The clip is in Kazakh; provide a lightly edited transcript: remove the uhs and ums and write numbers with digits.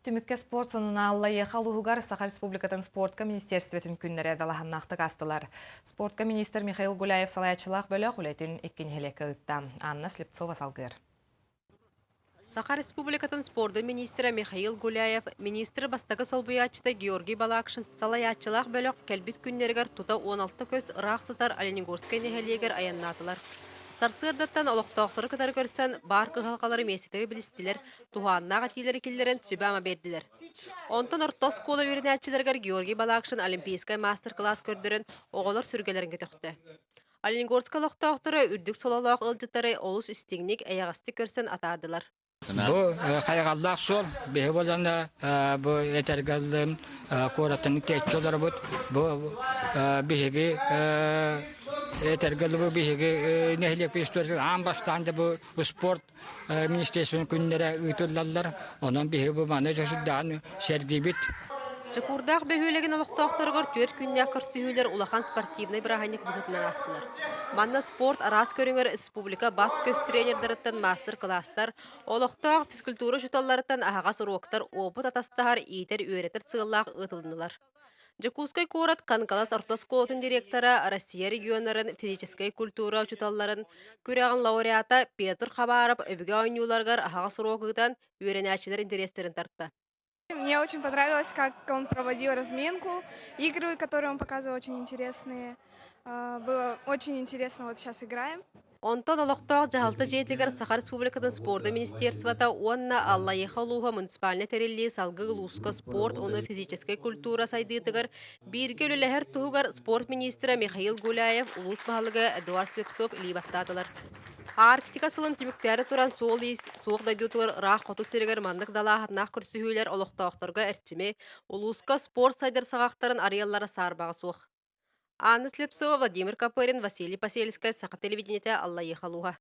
Түмікке спорт сонuna Аллайы қалуғығар Саха Республикатын спортка министерстветін күннері далағаннақты қастылар. Спортка министр Михаил Гуляев салаячылақ бөлі құлайтын еккен хелекі ұтта. Анна Слепцова салғыр. Саха Республикатын спорты министрі Михаил Гуляев, министр бастағы солбуячыда Георгий Балакшин салаячылақ бөлі кәлбет күннергер тута 16 көз ұрақ сытар Оленегорскай нехелегер аяннатылар. Сарсырдаттан олықтауқтары кадар көрсен, бар қығалқалары месетері білістілер, туғаннаға тилері келдерін сүбәма берділер. Онтан ортос кола үйренәтчілергер Георгий Балакшин олимпийскай мастер-класс көрдірін оғылар сүргелерінге төқті. Оленегорска олықтауқтары үрдік сололақ ылжыттары олыс істігнік аяғасты көрсен атардылар. Bu kaygallar sol, bir bolanda bu yetergeldim koratın tekçolar bu bihigi yetergeldi bu bihigi nehlek bir istiyorlar. An baştan da bu sport ministersiyonu günlere ütürlerler. Onun bihi bu bana çeşitli sergibit. Чакурдах бөһүлеген олохтоохторгор түөр күннәк көрсүһүлер улахан спортивный бираханик быгытынан астылар. Манна спорт арас көрүңөр республика бас көз тренердерден мастер-класстар, олохтоох физкультура жуталлардан ахагас уроктар опыт атастахар иитер үйрәтер цыгыллаах ытылдылар. Жакускай корат Канкалас ортосколотын директора Россия регионарын физической культура жуталларын күрәган лауреата Петр Хабаров өбүгө ойнууларгар ахагас урокыдан үйренәчилер интерестерин тартты. Мне очень понравилось, как он проводил разминку. Игры, которые он показывал, очень интересные. Было очень интересно, вот сейчас играем. Онтон олохтоох жаһалта жейтигер Саха Республикатын спорта министерствата уонна Аллайы халуха муниципальный терилли салгы луска спорт, оны физической культура сайдыйтыгар бирге өлеләһәр туһугар спорт министрі Михаил Гуляев улус баһалыгы Эдуард Слепцов илибаттадылар. Арктика сылын түмүктәре туран сол ис, соқ дайдутугар рах қоту сирегер мандык далаһатнах көрсүһүлер олохтоохторга эртиме улуска спорт сайдар сағақтарын арияллары сарбағы соқ. Анна Слепцова, Владимир Капырин, Василий Посельская, Саха телевидениете Аллайы халуха.